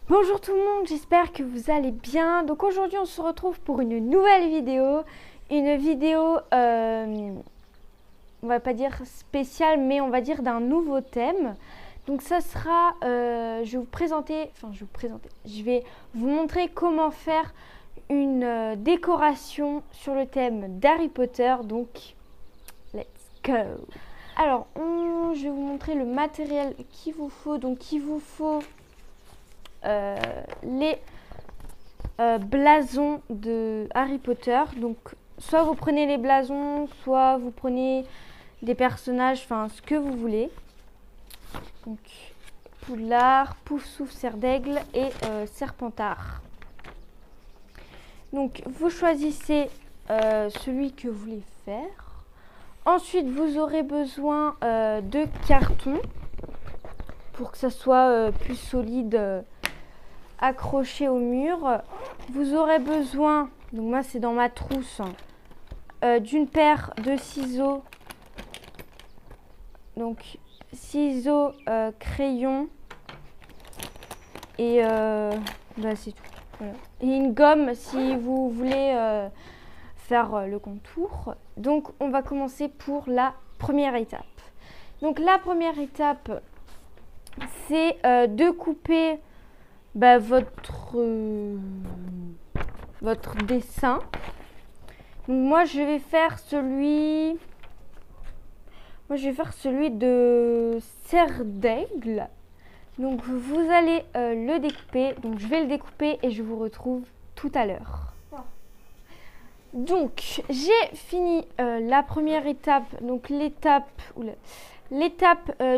Bonjour tout le monde, j'espère que vous allez bien. Donc aujourd'hui on se retrouve pour une nouvelle vidéo. Une vidéo, on va pas dire spéciale, mais on va dire d'un nouveau thème. Donc ça sera, je vais vous montrer comment faire une décoration sur le thème d'Harry Potter. Donc, let's go. Alors, je vais vous montrer le matériel qu'il vous faut. Donc il vous faut les blasons de Harry Potter. Donc soit vous prenez les blasons, soit vous prenez des personnages, enfin ce que vous voulez. Donc Poudlard, Poufsouffle, Serre d'Aigle et Serpentard. Donc vous choisissez celui que vous voulez faire. Ensuite vous aurez besoin de carton pour que ça soit plus solide, accroché au mur. Vous aurez besoin, donc moi c'est dans ma trousse, d'une paire de ciseaux. Donc ciseaux, crayon et c'est tout. Voilà. Et une gomme si vous voulez faire le contour. Donc on va commencer pour la première étape. Donc la première étape, c'est de couper votre dessin. Donc moi je vais faire celui de Serre d'Aigle. Donc vous allez le découper. Donc je vais le découper et je vous retrouve tout à l'heure. Donc j'ai fini la première étape. Donc l'étape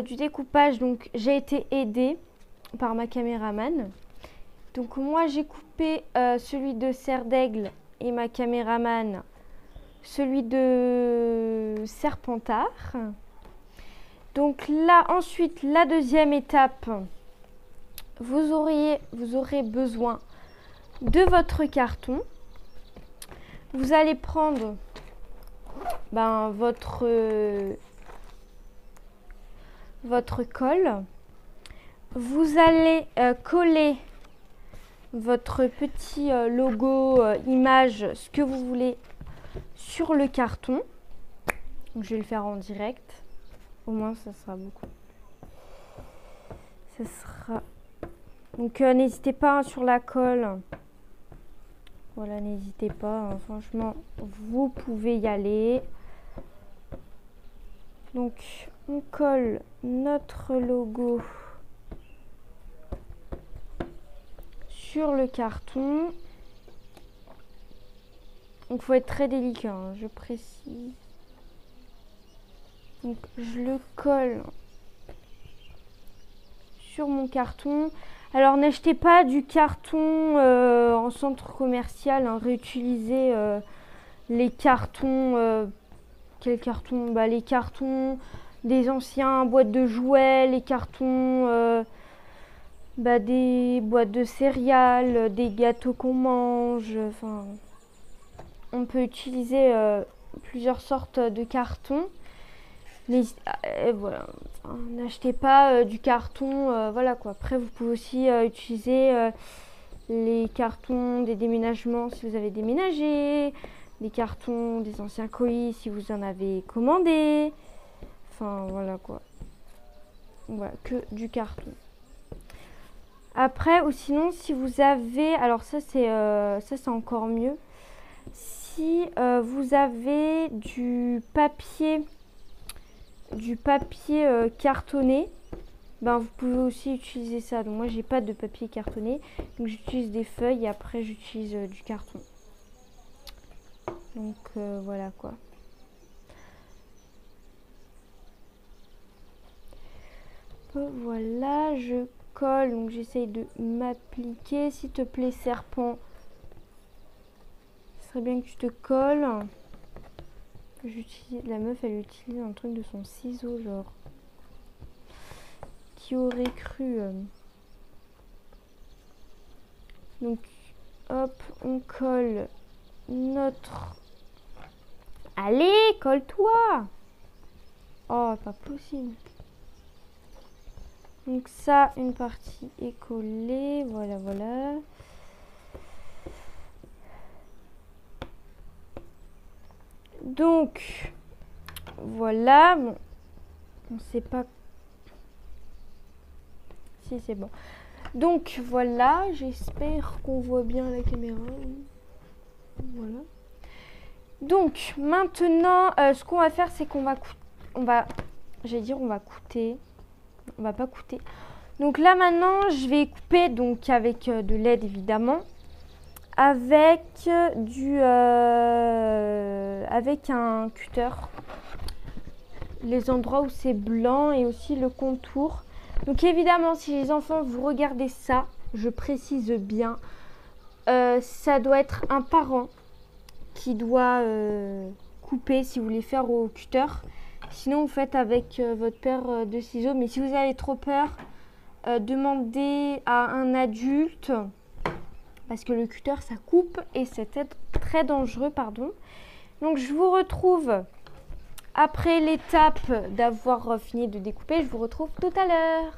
du découpage. Donc j'ai été aidée par ma caméraman. Donc moi j'ai coupé celui de Serre d'Aigle et ma caméraman celui de Serpentard. Donc là ensuite la deuxième étape, vous aurez besoin de votre carton. Vous allez prendre votre colle. Vous allez coller votre petit logo, image, ce que vous voulez sur le carton. Donc, je vais le faire en direct. Au moins, ça sera beaucoup. Ça sera. Donc, n'hésitez pas sur la colle. Voilà, n'hésitez pas. Franchement, vous pouvez y aller. Donc, on colle notre logo sur le carton. Donc il faut être très délicat, hein, je précise. Donc je le colle sur mon carton. Alors n'achetez pas du carton en centre commercial, hein, réutilisez les cartons. Quels cartons? Les cartons des anciens boîtes de jouets, les cartons des boîtes de céréales, des gâteaux qu'on mange. Enfin, on peut utiliser plusieurs sortes de cartons. Voilà, n'achetez pas du carton, voilà quoi. Après, vous pouvez aussi utiliser les cartons des déménagements si vous avez déménagé, les cartons des anciens colis si vous en avez commandé. Enfin, voilà quoi. Voilà, que du carton. Après, ou sinon, si vous avez, alors ça c'est encore mieux. Si vous avez du papier cartonné, vous pouvez aussi utiliser ça. Donc moi j'ai pas de papier cartonné, donc j'utilise des feuilles et après j'utilise du carton. Donc voilà quoi. Voilà, je colle, donc j'essaye de m'appliquer. S'il te plaît, serpent, ce serait bien que tu te colles. La meuf, elle utilise un truc de son ciseau, genre. Qui aurait cru Donc, hop, on colle notre... Allez, colle-toi! Oh, pas possible. Donc ça, une partie est collée. Voilà, voilà. Donc, voilà. Bon, on ne sait pas. Si, c'est bon. Donc, voilà. J'espère qu'on voit bien la caméra. Voilà. Donc, maintenant, ce qu'on va faire, c'est qu'on va... On va coûter. On va pas coûter. Donc là, maintenant, je vais couper donc avec de l'aide, évidemment. Avec avec un cutter. Les endroits où c'est blanc et aussi le contour. Donc évidemment, si les enfants, vous regardez ça, je précise bien, ça doit être un parent qui doit couper si vous voulez faire au cutter. Sinon, vous faites avec votre paire de ciseaux. Mais si vous avez trop peur, demandez à un adulte. Parce que le cutter, ça coupe et c'est très dangereux, pardon. Donc, je vous retrouve après l'étape d'avoir fini de découper. Je vous retrouve tout à l'heure.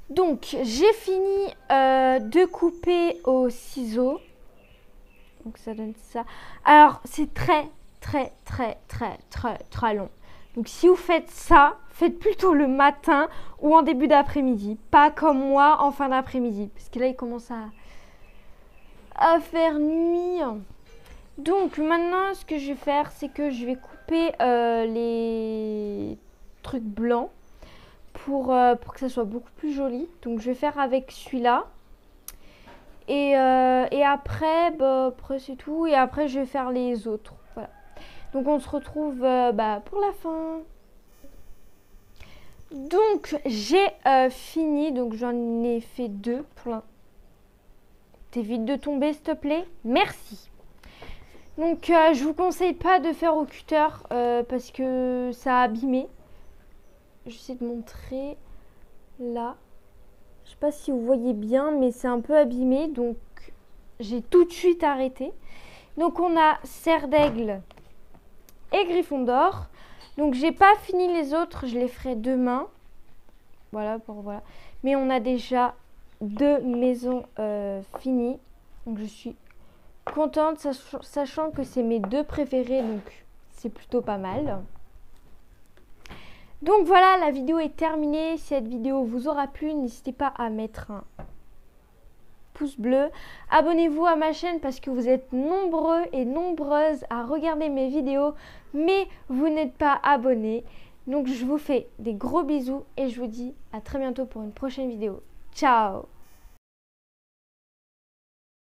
Donc, j'ai fini de couper au ciseau. Donc, ça donne ça. Alors, c'est très long. Donc, si vous faites ça, faites plutôt le matin ou en début d'après-midi. Pas comme moi en fin d'après-midi. Parce que là, il commence à faire nuit. Donc, maintenant, ce que je vais faire, c'est que je vais couper les trucs blancs pour que ça soit beaucoup plus joli. Donc, je vais faire avec celui-là. Et après, après c'est tout. Et après, je vais faire les autres. Voilà. Donc, on se retrouve pour la fin. Donc, j'ai fini. Donc, j'en ai fait 2 pour l'instant. T'évites de tomber, s'il te plaît. Merci. Donc, je vous conseille pas de faire au cutter parce que ça a abîmé. J'essaie de montrer là. Je sais pas si vous voyez bien, mais c'est un peu abîmé. Donc, j'ai tout de suite arrêté. Donc, on a Serre d'Aigle et Gryffondor. Donc, j'ai pas fini les autres. Je les ferai demain. Voilà, voilà. Mais on a déjà 2 maisons finies. Donc, je suis contente, sachant que c'est mes 2 préférés. Donc, c'est plutôt pas mal. Donc voilà, la vidéo est terminée. Si cette vidéo vous aura plu, n'hésitez pas à mettre un pouce bleu. Abonnez-vous à ma chaîne parce que vous êtes nombreux et nombreuses à regarder mes vidéos, mais vous n'êtes pas abonnés. Donc je vous fais des gros bisous et je vous dis à très bientôt pour une prochaine vidéo. Ciao!